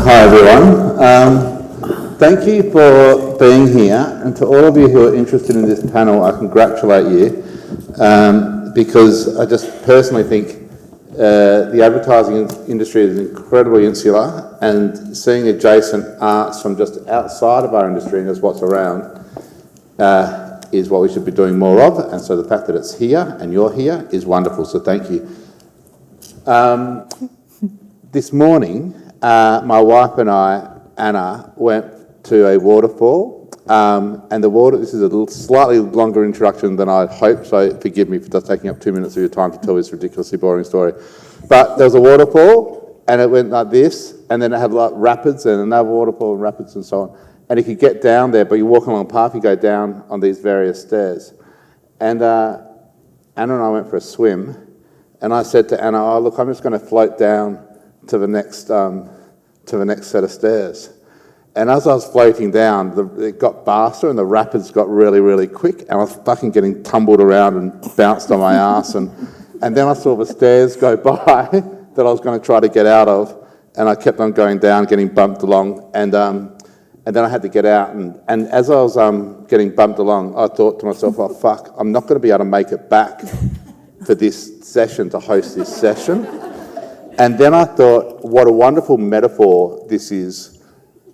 Hi everyone. Thank you for being here, and to all of you who are interested in this panel, I congratulate you because I just personally think the advertising industry is incredibly insular, and seeing adjacent arts from just outside of our industry and just what's around is what we should be doing more of, and so the fact that it's here and you're here is wonderful, so thank you. This morning, my wife and I, Anna, went to a waterfall, and the water, this is a slightly longer introduction than I'd hoped, so forgive me for just taking up 2 minutes of your time to tell this ridiculously boring story. But there was a waterfall, and it went like this, and then it had like rapids and another waterfall and rapids and so on. And you could get down there, but you walk along the path, you go down on these various stairs. And Anna and I went for a swim, and I said to Anna, oh look, I'm just going to float down to the next set of stairs. And as I was floating down, it got faster and the rapids got really, really quick, and I was fucking getting tumbled around and bounced on my ass, and then I saw the stairs go by that I was going to try to get out of, and I kept on going down, getting bumped along, and then I had to get out, and as I was getting bumped along, I thought to myself, oh fuck, I'm not going to be able to make it back for this session, to host this session. And then I thought, what a wonderful metaphor this is,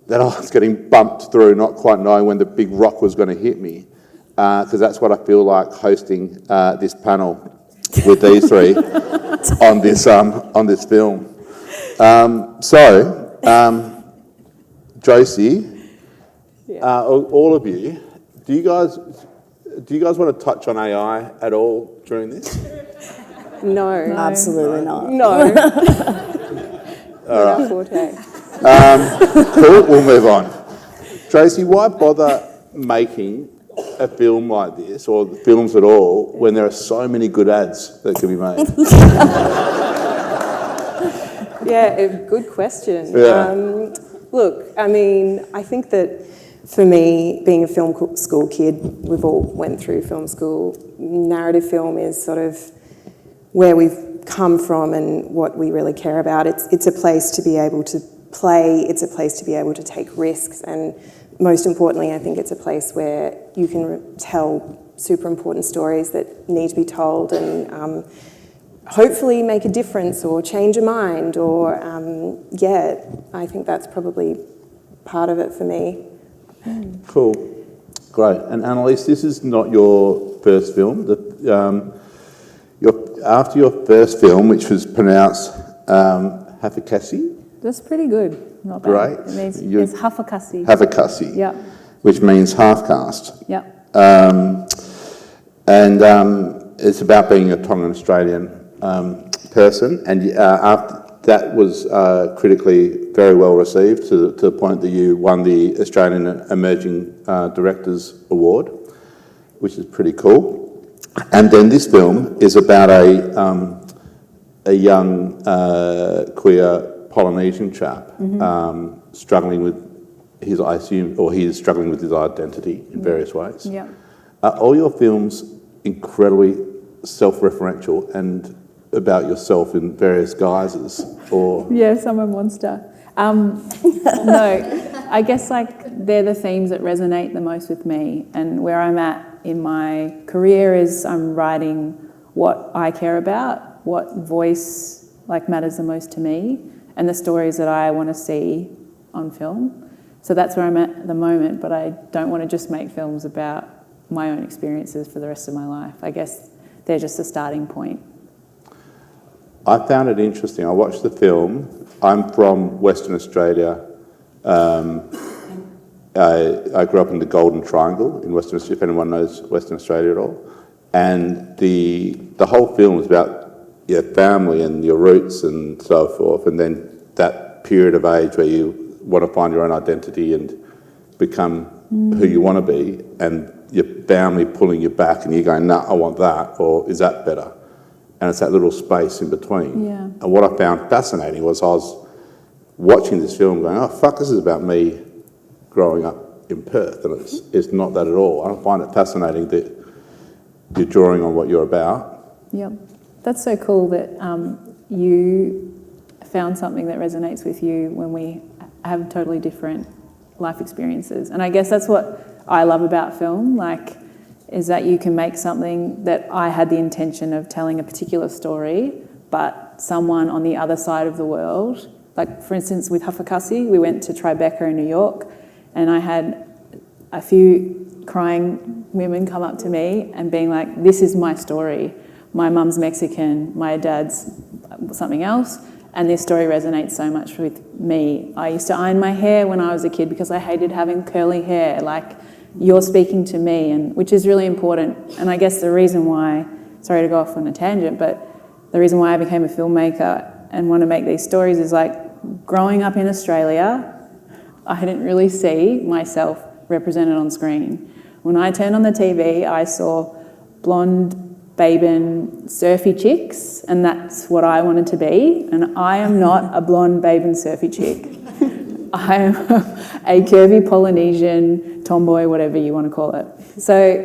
that I was getting bumped through, not quite knowing when the big rock was going to hit me, because that's what I feel like hosting this panel with these three on this film. Josie, all of you, do you guys want to touch on AI at all during this? No. Absolutely not. No. All right. Forte. Cool, we'll move on. Tracy, why bother making a film like this, or films at all, when there are so many good ads that can be made? Yeah, a good question. Yeah. Look, I mean, I think that for me, being a film school kid, we've all went through film school. Narrative film is sort of where we've come from and what we really care about. It's a place to be able to play, it's a place to be able to take risks, and most importantly, I think it's a place where you can tell super important stories that need to be told, and hopefully make a difference or change a mind, or I think that's probably part of it for me. Cool, great. And Annelise, this is not your first film. After your first film, which was pronounced Hafakassi. That's pretty good. Not bad. Great. It means it's Hafakassi. Hafakassi. Yeah. Which means half caste. Yeah. It's about being a Tongan Australian person, and after that was critically very well received, to the point that you won the Australian Emerging Directors Award, which is pretty cool. And then this film is about a young queer Polynesian chap struggling with his, I assume, or he is struggling with his identity in various ways. Yeah. Are all your films incredibly self-referential and about yourself in various guises, or? Yes, I'm a monster. No, I guess like they're the themes that resonate the most with me, and where I'm at in my career is I'm writing what I care about, what voice like matters the most to me, and the stories that I want to see on film. So that's where I'm at the moment, but I don't want to just make films about my own experiences for the rest of my life. I guess they're just a starting point. I found it interesting. I watched the film. I'm from Western Australia. I grew up in the Golden Triangle in Western Australia, if anyone knows Western Australia at all. And the whole film is about your family and your roots and so forth, and then that period of age where you want to find your own identity and become who you want to be, and your family pulling you back and you going, nah, I want that, or is that better? And it's that little space in between. Yeah. And what I found fascinating was I was watching this film going, oh, fuck, this is about me growing up in Perth, and it's not that at all. I find it fascinating that you're drawing on what you're about. Yep. That's so cool that you found something that resonates with you when we have totally different life experiences. And I guess that's what I love about film, like, is that you can make something that I had the intention of telling a particular story, but someone on the other side of the world, like for instance with Huffacussi, we went to Tribeca in New York, and I had a few crying women come up to me and being like, this is my story. My mum's Mexican, my dad's something else, and this story resonates so much with me. I used to iron my hair when I was a kid because I hated having curly hair. Like, you're speaking to me, and which is really important. And I guess the reason why, sorry to go off on a tangent, but the reason why I became a filmmaker and want to make these stories is like, growing up in Australia, I didn't really see myself represented on screen. When I turned on the TV, I saw blonde, baben, surfy chicks, and that's what I wanted to be. And I am not a blonde, baben, surfy chick. I am a curvy Polynesian tomboy, whatever you want to call it. So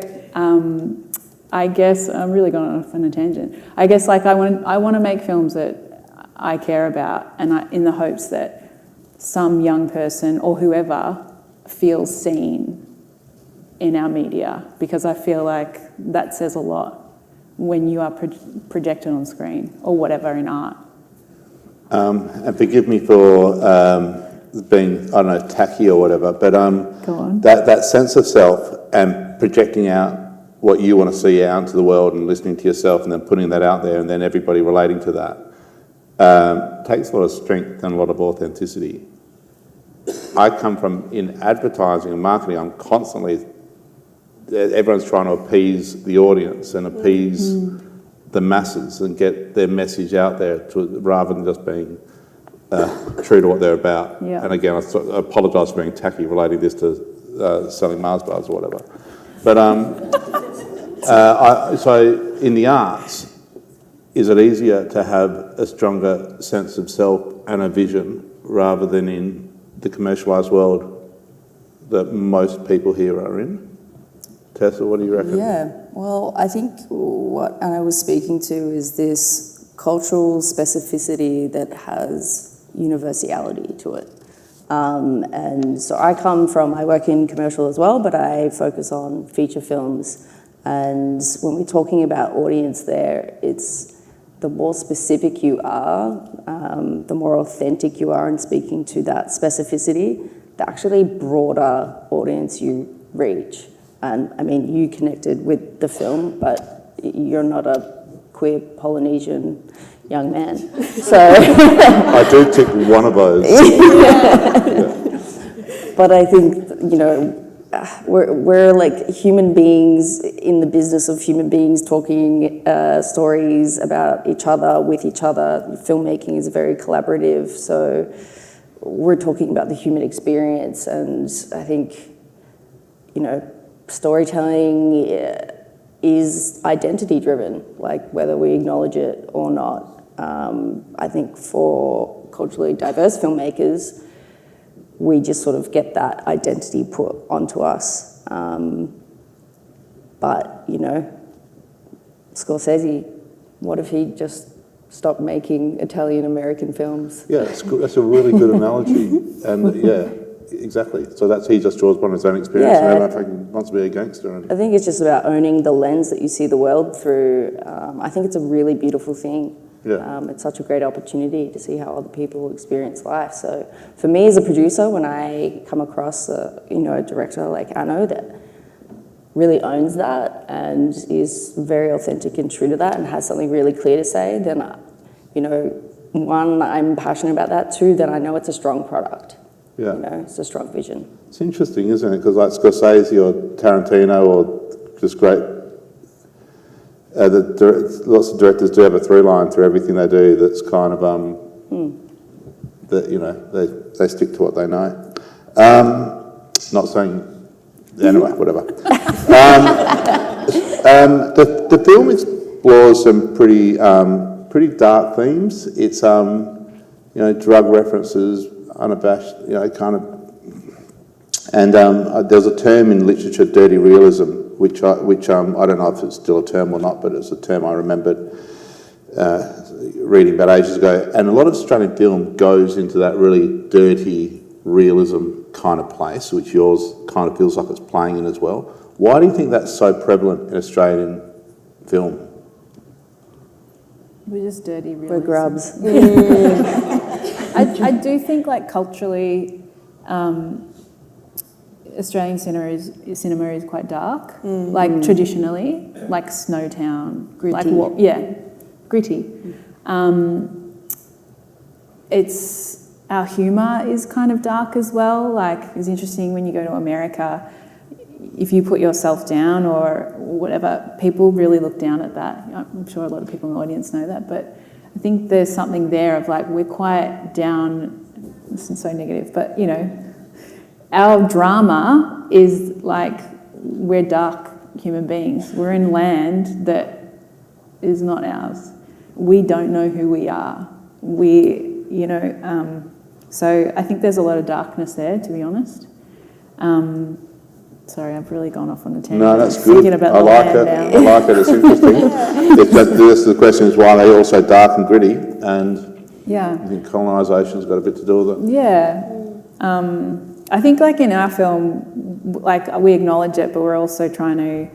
I guess I'm really going off on a tangent. I guess like I want to make films that I care about, and in the hopes that some young person or whoever feels seen in our media, because I feel like that says a lot when you are projected on screen or whatever in art. And forgive me for being, I don't know, tacky or whatever, but Go on. that sense of self and projecting out what you want to see out into the world and listening to yourself and then putting that out there and then everybody relating to that takes a lot of strength and a lot of authenticity. I come from, in advertising and marketing, I'm constantly, everyone's trying to appease the audience and appease the masses and get their message out there rather than just being true to what they're about. Yeah. And again, I apologise for being tacky relating this to selling Mars bars or whatever. But so in the arts, is it easier to have a stronger sense of self and a vision rather than in the commercialised world that most people here are in? Tessa, what do you reckon? Yeah, well, I think what Anna was speaking to is this cultural specificity that has universality to it. And so I work in commercial as well, but I focus on feature films. And when we're talking about audience there, it's the more specific you are, the more authentic you are in speaking to that specificity, the actually broader audience you reach. And I mean, you connected with the film, but you're not a queer Polynesian young man. So I do tick one of those. But I think, you know, we're like human beings in the business of human beings talking stories about each other, with each other. Filmmaking is very collaborative, so we're talking about the human experience. And I think, you know, storytelling is identity driven, like whether we acknowledge it or not. I think for culturally diverse filmmakers, we just sort of get that identity put onto us. But, you know, Scorsese, what if he just stopped making Italian-American films? Yeah, it's good. That's a really good analogy. And yeah, exactly. So he just draws upon his own experience and everyone wants to be a gangster. I think it's just about owning the lens that you see the world through. I think it's a really beautiful thing. Yeah. It's such a great opportunity to see how other people experience life. So for me as a producer, when I come across a director like Anno that really owns that and is very authentic and true to that and has something really clear to say, then, one, I'm passionate about that. Two, then I know it's a strong product. Yeah. You know, it's a strong vision. It's interesting, isn't it? Because like Scorsese or Tarantino or just great... lots of directors do have a through line through everything they do that's kind of that, you know, they stick to what they know. Not saying anyway, whatever. The film explores some pretty dark themes. It's drug references, unabashed, kind of, and there's a term in literature, dirty realism, which I don't know if it's still a term or not, but it's a term I remembered reading about ages ago. And a lot of Australian film goes into that really dirty realism kind of place, which yours kind of feels like it's playing in as well. Why do you think that's so prevalent in Australian film? We're just dirty, really. We're grubs. I do think, like, culturally, Australian cinema is quite dark, like traditionally, like Snowtown, Gritty. Gritty. Our humour is kind of dark as well. Like, it's interesting when you go to America, if you put yourself down or whatever, people really look down at that. I'm sure a lot of people in the audience know that, but I think there's something there of, like, we're quite down. This is so negative, but, you know, our drama is like, we're dark human beings. We're in land that is not ours. We don't know who we are. So I think there's a lot of darkness there, to be honest. Sorry, I've really gone off on a tangent. No, that's good. Thinking about I like it. now. I like it. It's interesting. The question is why they're also dark and gritty, and I think colonisation's got a bit to do with it. Yeah. I think, like, in our film, like, we acknowledge it, but we're also trying to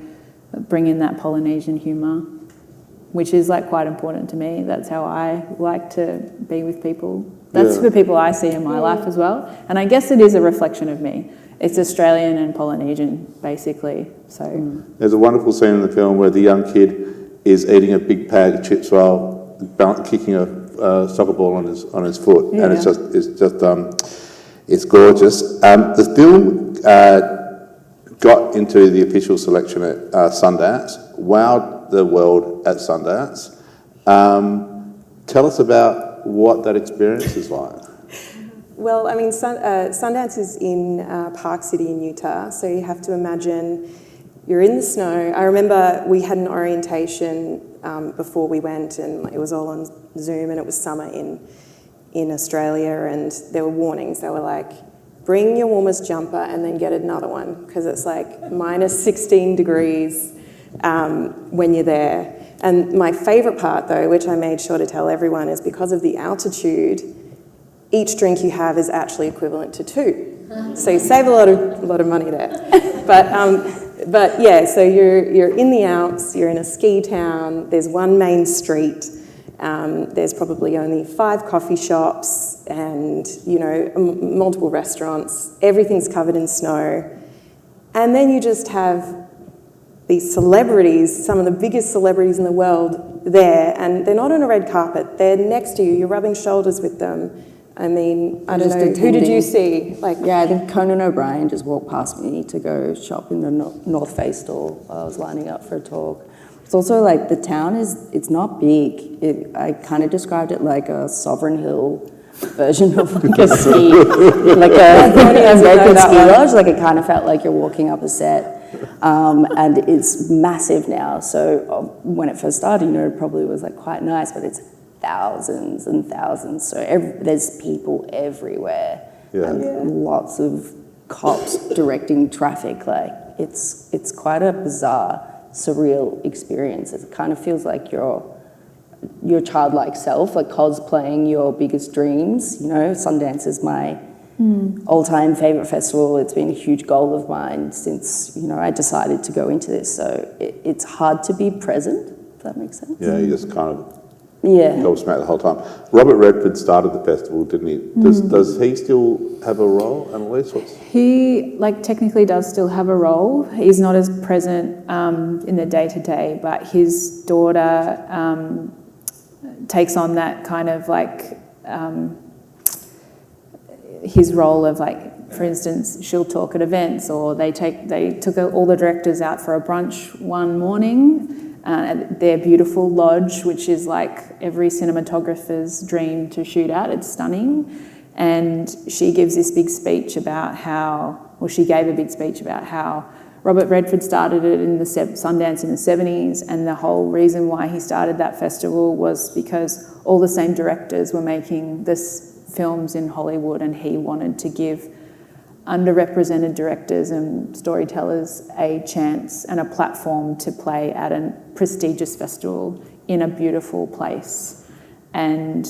bring in that Polynesian humour, which is, like, quite important to me. That's how I like to be with people. That's the people I see in my life as well. And I guess it is a reflection of me. It's Australian and Polynesian, basically. So There's a wonderful scene in the film where the young kid is eating a big bag of chips while kicking a soccer ball on his foot, and it's gorgeous. The film got into the official selection at Sundance, wowed the world at Sundance. Tell us about what that experience is like. Well, I mean, Sundance is in Park City in Utah, so you have to imagine you're in the snow. I remember we had an orientation before we went, and it was all on Zoom, and it was summer in Australia, and there were warnings. They were like, bring your warmest jumper and then get another one, because it's like minus 16 degrees when you're there. And my favourite part, though, which I made sure to tell everyone, is because of the altitude, each drink you have is actually equivalent to 2. So you save a lot of money there. But yeah, so you're in the Alps, you're in a ski town, there's one main street, there's probably only 5 coffee shops and, you know, multiple restaurants, everything's covered in snow. And then you just have these celebrities, some of the biggest celebrities in the world there, and they're not on a red carpet, they're next to you, you're rubbing shoulders with them. I mean, I don't know, who did you see? Like, yeah, I think Conan O'Brien just walked past me to go shop in the North Face store while I was lining up for a talk. It's also like the town it's not big. I kind of described it like a Sovereign Hill version of like a ski, like a American ski lodge. Like, it kind of felt like you're walking up a set. And it's massive now. So when it first started, you know, it probably was like quite nice, but it's thousands and thousands. So there's people everywhere, and lots of cops directing traffic. Like, it's quite a bizarre, surreal experience. It kind of feels like your childlike self, like cosplaying your biggest dreams. You know, Sundance is my all-time favourite festival. It's been a huge goal of mine since, you know, I decided to go into this. So it's hard to be present, if that makes sense. Yeah, you just kind of gobsmacked the whole time. Robert Redford started the festival, didn't he? Does he still have a role, Annelise? He, like, technically does still have a role. He's not as present in the day-to-day, but his daughter takes on that kind of, like, his role of, like, for instance, she'll talk at events, or they took all the directors out for a brunch one morning at their beautiful lodge, which is like every cinematographer's dream to shoot at. It's stunning. And she gives this big speech about she gave a big speech about how Robert Redford started it in the Sundance in the 70s, and the whole reason why he started that festival was because all the same directors were making this films in Hollywood, and he wanted to give underrepresented directors and storytellers a chance and a platform to play at a prestigious festival in a beautiful place. And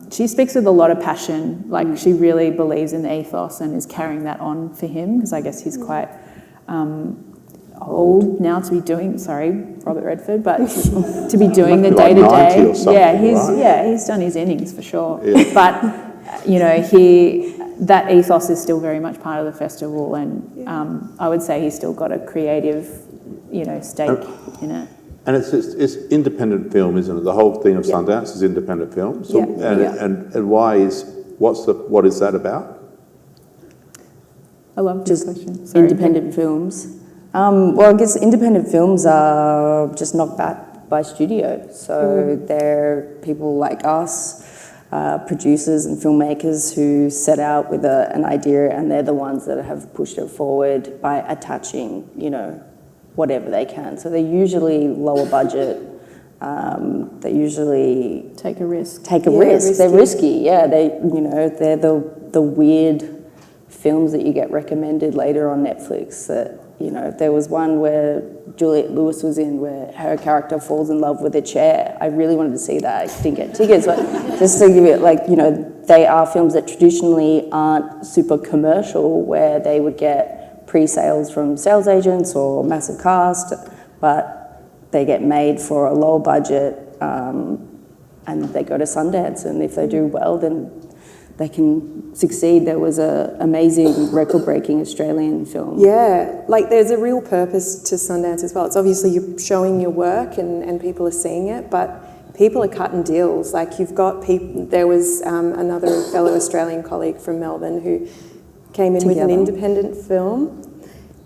she speaks with a lot of passion. Like, she really believes in the ethos and is carrying that on for him, because I guess he's quite old now to be doing, sorry, Robert Redford, but to be doing the Like 90 day-to-day. or something, right? He's done his innings for sure. Yeah. But, you know, that ethos is still very much part of the festival, and I would say he's still got a creative, you know, stake in it. And it's independent film, isn't it? The whole thing of Sundance is independent film. So, and what is that about? I love this Just question. Sorry. independent films. Well, I guess independent films are just not backed by studios. So they're people like us, producers and filmmakers who set out with an idea, and they're the ones that have pushed it forward by attaching, you know, whatever they can. So they're usually lower budget. They usually Take a risk. Risk. They're risky. Yeah, they're the weird films that you get recommended later on Netflix. That, you know, there was one where Juliette Lewis was in, where her character falls in love with a chair. I really wanted to see that. I didn't get tickets, but just to give it, like, you know, they are films that traditionally aren't super commercial, where they would get pre-sales from sales agents or massive cast, but they get made for a low budget, and they go to Sundance, and if they do well, then they can succeed. There was an amazing record-breaking Australian film. Yeah, like there's a real purpose to Sundance as well. It's obviously you're showing your work and people are seeing it, but people are cutting deals. Like, you've got people, there was another fellow Australian colleague from Melbourne who came in with an independent film,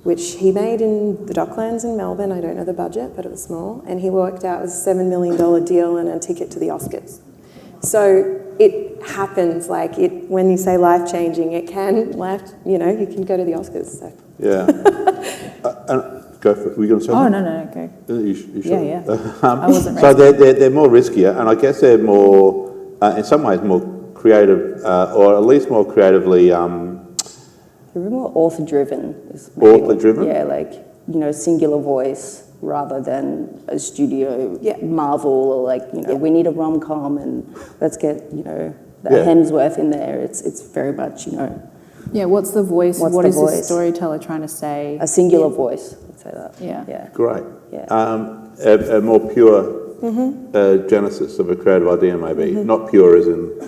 which he made in the Docklands in Melbourne. I don't know the budget, but it was small. And he worked out it was a $7 million deal and a ticket to the Oscars. So it happens, like, when you say life-changing, it can, you know, you can go to the Oscars. So. Yeah. Go for it. Were you going to say Oh, that? no, okay. You sure? Yeah. I wasn't so they're more riskier, and I guess they're more, in some ways, more creative, or at least more creatively... They're more author-driven. Author-driven? Yeah, like, you know, singular voice rather than a studio Marvel, or like, you know, we need a rom-com and let's get, you know, the Hemsworth in there. It's very much, you know... Yeah, what's the voice? What the is voice? the storyteller trying to say? A singular voice, let's say that. Yeah. Great. Yeah. A more pure genesis of a creative idea, maybe. Not pure as in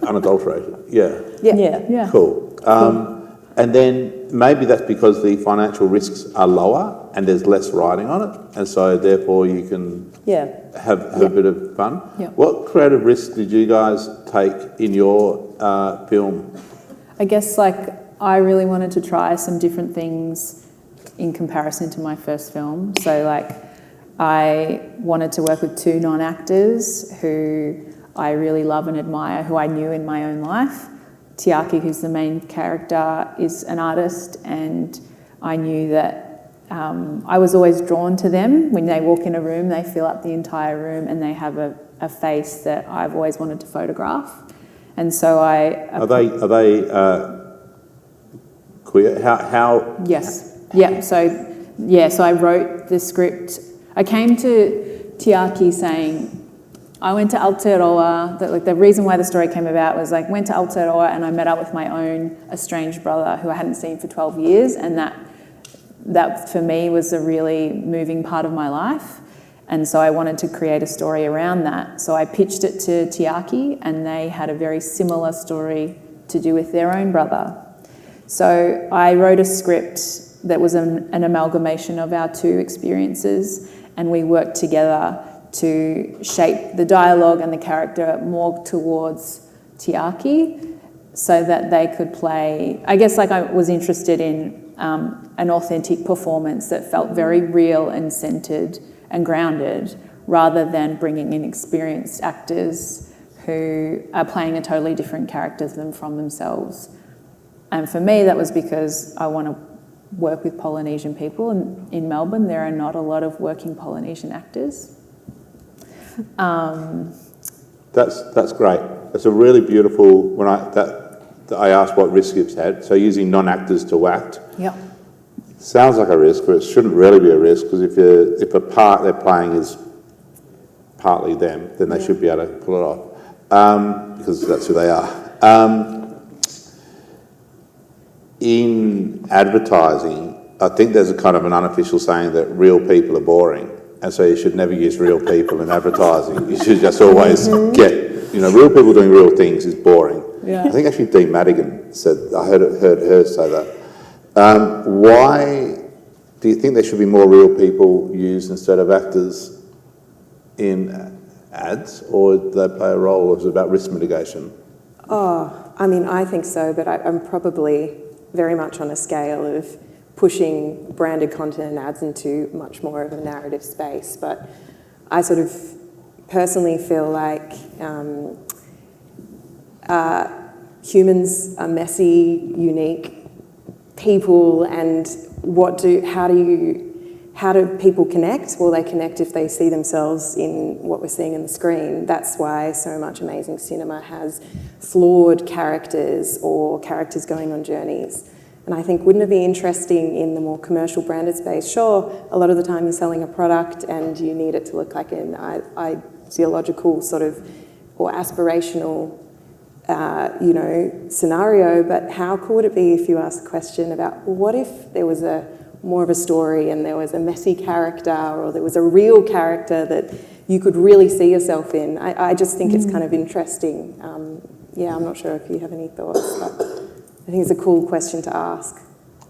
unadulterated. Yeah. Cool. And then maybe that's because the financial risks are lower and there's less riding on it, and so therefore you can have a bit of fun. Yeah. What creative risks did you guys take in your film? I guess, like, I really wanted to try some different things in comparison to my first film. So, like, I wanted to work with two non-actors who I really love and admire, who I knew in my own life. Tiaki, who's the main character, is an artist, and I knew that I was always drawn to them. When they walk in a room, they fill up the entire room, and they have a face that I've always wanted to photograph. And so Are they queer? How? Yes. Yeah. So I wrote the script. I came to Tiaki saying, I went to Aotearoa. The reason why the story came about was, like, went to Aotearoa and I met up with my own estranged brother who I hadn't seen for 12 years, and that for me was a really moving part of my life. And so I wanted to create a story around that. So I pitched it to Tiaki, and they had a very similar story to do with their own brother. So I wrote a script that was an amalgamation of our two experiences, and we worked together to shape the dialogue and the character more towards Tiaki so that they could play... I guess, like, I was interested in an authentic performance that felt very real and centred and grounded, rather than bringing in experienced actors who are playing a totally different character than from themselves. And for me, that was because I want to work with Polynesian people. And in Melbourne, there are not a lot of working Polynesian actors. That's great. It's a really beautiful... I asked what risk you've had, so using non-actors to act. Yep. Sounds like a risk, but it shouldn't really be a risk, because if a part they're playing is partly them, then they should be able to pull it off, because that's who they are. In advertising, I think there's a kind of an unofficial saying that real people are boring, and so you should never use real people in advertising. You should just always get, real people doing real things is boring. Yeah. I think actually Dean Madigan said, I heard her say that. Why do you think there should be more real people used instead of actors in ads, or do they play a role, or is it about risk mitigation? Oh, I mean, I think so, but I'm probably very much on a scale of pushing branded content and ads into much more of a narrative space. But I sort of personally feel like humans are messy, unique people, and how do people connect? Well, they connect if they see themselves in what we're seeing on the screen. That's why so much amazing cinema has flawed characters or characters going on journeys. And I think, wouldn't it be interesting in the more commercial branded space? Sure, a lot of the time you're selling a product and you need it to look like an ideological sort of, or aspirational, scenario, but how cool would it be if you ask a question about, well, what if there was more of a story and there was a messy character, or there was a real character that you could really see yourself in? I just think it's kind of interesting. I'm not sure if you have any thoughts, but I think it's a cool question to ask.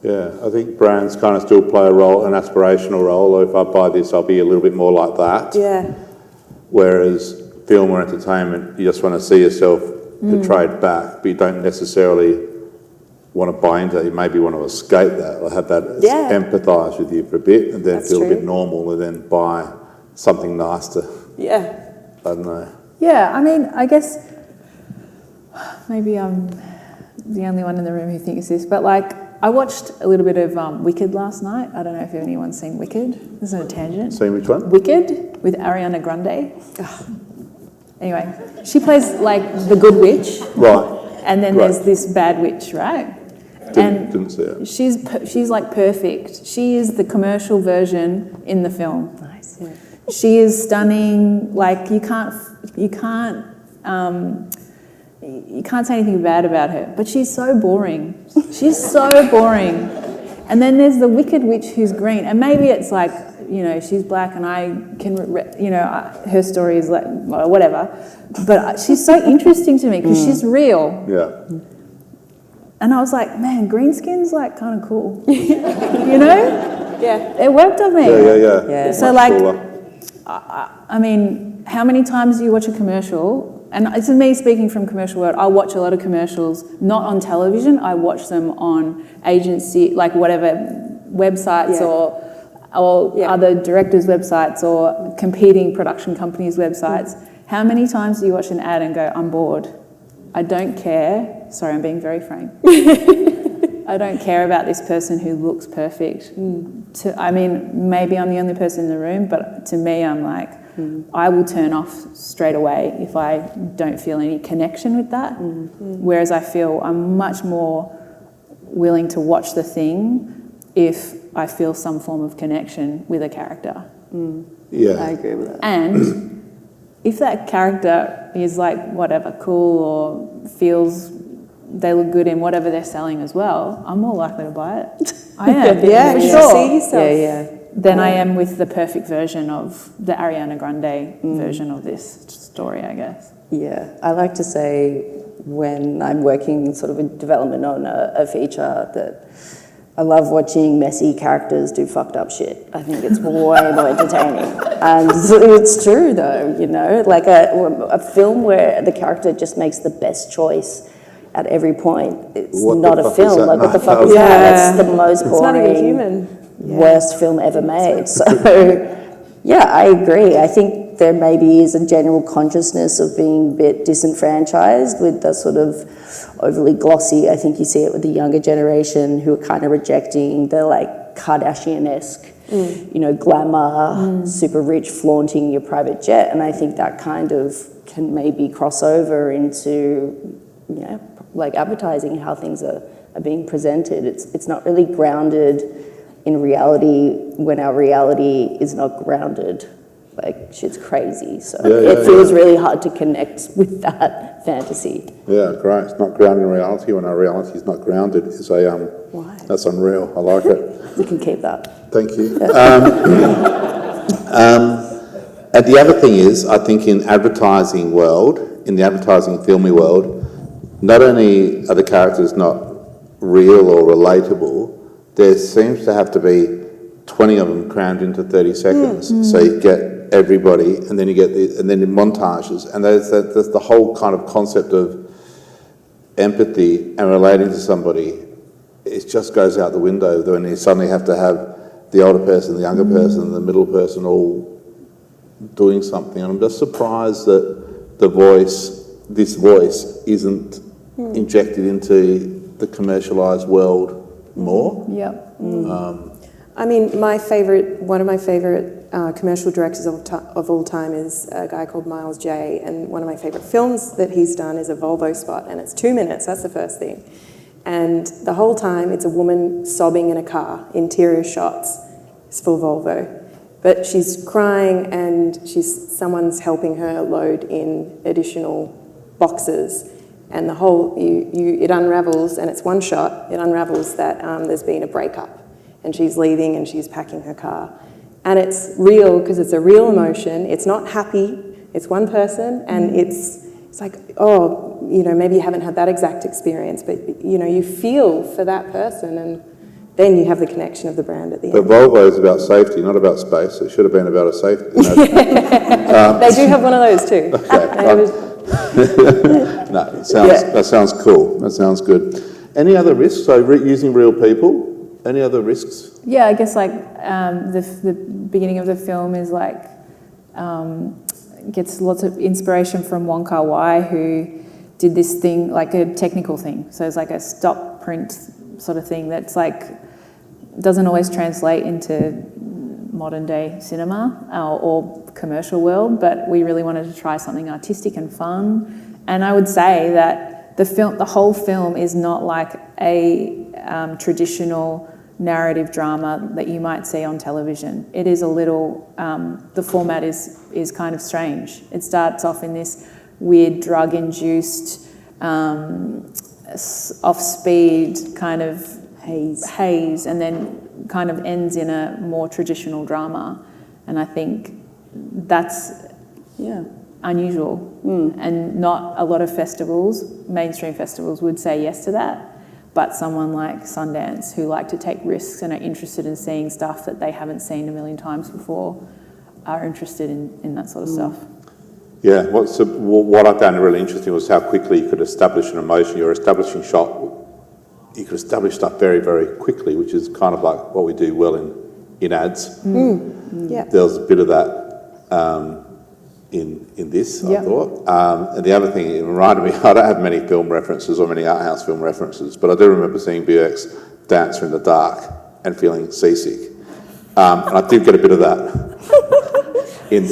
Yeah, I think brands kind of still play a role, an aspirational role. Or if I buy this, I'll be a little bit more like that. Yeah. Whereas film or entertainment, you just want to see yourself portrayed back, but you don't necessarily want to buy into that. You maybe want to escape that, or have that empathise with you for a bit, and then feel a bit normal, and then buy something nice to. Yeah. I don't know. Yeah, I mean, I guess maybe I'm the only one in the room who thinks this, but like, I watched a little bit of Wicked last night. I don't know if anyone's seen Wicked. This is a tangent. Seen which one? Wicked with Ariana Grande. Anyway, she plays like the good witch. Right. And then there's this bad witch, right? Didn't see it. She's like perfect. She is the commercial version in the film. Nice. Yeah. She is stunning. Like you can't say anything bad about her. But she's so boring. She's so boring. And then there's the wicked witch who's green. And maybe it's like, she's black and I can, her story is like, whatever. But she's so interesting to me because she's real. Yeah. And I was like, man, green skin's like kind of cool. Yeah. It worked on me. Yeah. So like, I mean, how many times do you watch a commercial? And it's me speaking from commercial world. I watch a lot of commercials, not on television. I watch them on agency, like whatever, websites or other directors' websites or competing production companies' websites. How many times do you watch an ad and go, I'm bored? I don't care. Sorry, I'm being very frank. I don't care about this person who looks perfect. I mean, maybe I'm the only person in the room, but to me, I'm like, I will turn off straight away if I don't feel any connection with that. Whereas I feel I'm much more willing to watch the thing if I feel some form of connection with a character. Yeah. I agree with that. And if that character is like whatever, cool, or feels they look good in whatever they're selling as well, I'm more likely to buy it. I am, for sure. See yourself. Than I am with the perfect version of the Ariana Grande version of this story, I guess. Yeah, I like to say when I'm working sort of in development on a feature that I love watching messy characters do fucked up shit. I think it's way more entertaining. And it's true though, like a film where the character just makes the best choice at every point. It's not a film. Like, what the fuck is that? That's the most boring. It's not even human. Worst film ever made. So, yeah, I agree. I think there maybe is a general consciousness of being a bit disenfranchised with the sort of overly glossy. I think you see it with the younger generation who are kind of rejecting the like Kardashian-esque, glamour, super rich, flaunting your private jet. And I think that kind of can maybe cross over into, like advertising, how things are being presented. It's not really grounded in reality when our reality is not grounded like shit's crazy. So Yeah, it feels really hard to connect with that fantasy. Yeah, great. It's not grounded in reality. When our reality is not grounded, it's Why? that's unreal. I like it. You can keep that. Thank you. And the other thing is, I think in the advertising filmy world, not only are the characters not real or relatable, there seems to have to be 20 of them crammed into 30 seconds. So you get everybody, and then you get and then in montages, and there's the whole kind of concept of empathy and relating to somebody. It just goes out the window when you suddenly have to have the older person, the younger person, and the middle person all doing something. And I'm just surprised that this voice isn't injected into the commercialised world more. Yep. I mean, one of my favourite commercial directors of all time is a guy called Miles J, and one of my favourite films that he's done is a Volvo spot, and it's 2 minutes, that's the first thing. And the whole time it's a woman sobbing in a car, interior shots, it's full Volvo. But she's crying and someone's helping her load in additional boxes, and the whole, it unravels, and it's one shot, it unravels that there's been a breakup and she's leaving and she's packing her car. And it's real because it's a real emotion, it's not happy, it's one person, and it's like, oh, maybe you haven't had that exact experience, but you feel for that person, and then you have the connection of the brand at the But end. Volvo is about safety, not about space. It should have been about a safety. They do have one of those too. No, that sounds cool. That sounds good. Any other risks? So using real people. Any other risks? Yeah, I guess like the beginning of the film is like gets lots of inspiration from Wong Kar-wai, who did this thing, like a technical thing. So it's like a stop print sort of thing that's like doesn't always translate into modern day cinema or commercial world, but we really wanted to try something artistic and fun. And I would say that the whole film is not like a traditional narrative drama that you might see on television. It is a little, the format is kind of strange. It starts off in this weird drug-induced, off-speed kind of haze, and then kind of ends in a more traditional drama. And I think that's unusual. And not a lot of festivals, mainstream festivals, would say yes to that. But someone like Sundance, who like to take risks and are interested in seeing stuff that they haven't seen a million times before, are interested in that sort of stuff. Yeah, what I found really interesting was how quickly you could establish an emotion. You're establishing shot. You could establish stuff very, very quickly, which is kind of like what we do well in ads. Yeah. There was a bit of that in this, I thought. And the other thing, it reminded me, I don't have many film references or many art house film references, but I do remember seeing BX Dancer in the Dark and feeling seasick. And I did get a bit of that.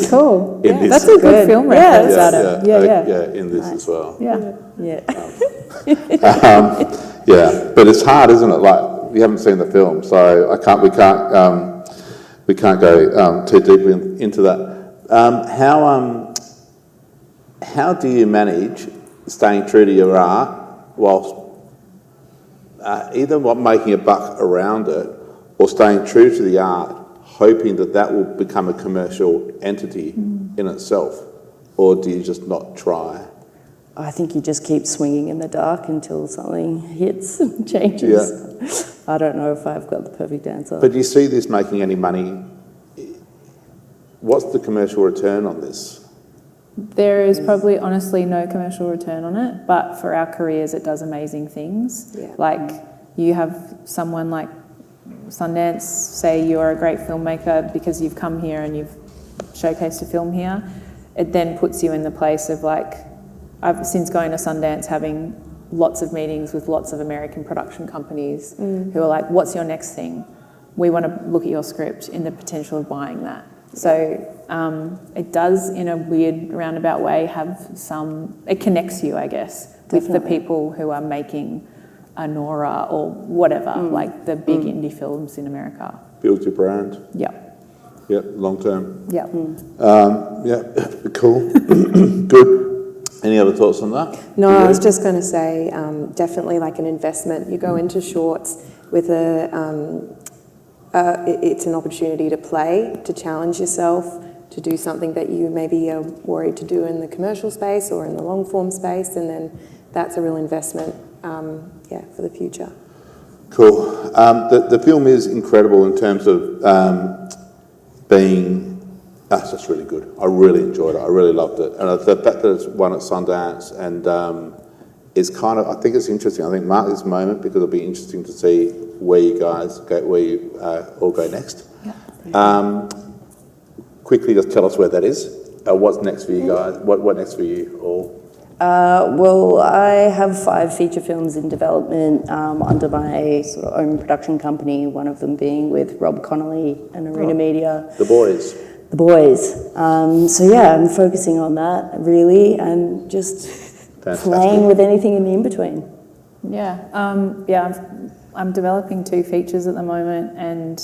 Cool. In this. That's a good film reference, Adam. Yeah, in this as well. Yeah. Yeah, but it's hard, isn't it? Like, you haven't seen the film, so we can't go too deeply into that. How do you manage staying true to your art whilst either making a buck around it or staying true to the art, hoping that will become a commercial entity in itself, or do you just not try? I think you just keep swinging in the dark until something hits and changes. Yeah. I don't know if I've got the perfect answer. But do you see this making any money? What's the commercial return on this? There is probably honestly no commercial return on it, but for our careers it does amazing things. Yeah. Like you have someone like Sundance say you're a great filmmaker because you've come here and you've showcased a film here. It then puts you in the place of like, I've since going to Sundance having lots of meetings with lots of American production companies who are like, what's your next thing? We want to look at your script in the potential of buying that. So it does, in a weird roundabout way, it connects you, I guess, with the people who are making a Nora or whatever, like the big indie films in America. Build your brand. Yep. Yeah, long term. Yeah. Yeah, cool. Good. Any other thoughts on that? No, I was just going to say, definitely like an investment. You go into shorts with it's an opportunity to play, to challenge yourself, to do something that you maybe are worried to do in the commercial space or in the long form space, and then that's a real investment, for the future. Cool. The film is incredible in terms of being. That's just really good. I really enjoyed it. I really loved it, and the fact that it's won at Sundance and is kind of. I think it's interesting. I think mark this moment because it'll be interesting to see where you guys go, where you all go next. Yeah. Quickly, just tell us where that is. What's next for you guys? What next for you all? Well, I have 5 feature films in development under my sort of own production company, one of them being with Rob Connolly and Arena Media. The boys. The boys. So yeah, I'm focusing on that really and just playing with anything in the in-between. Yeah. I'm developing 2 features at the moment, and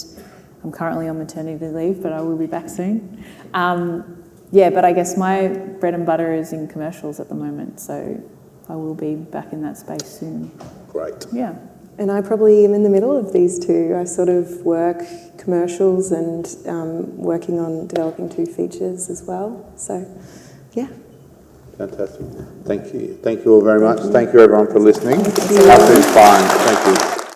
I'm currently on maternity leave, but I will be back soon. But I guess my bread and butter is in commercials at the moment, so I will be back in that space soon. Great. Yeah. And I probably am in the middle of these two. I sort of work commercials and working on developing 2 features as well. So, yeah. Fantastic. Thank you. Thank you all very much. Thank you everyone for listening. Absolutely fine. Thank you.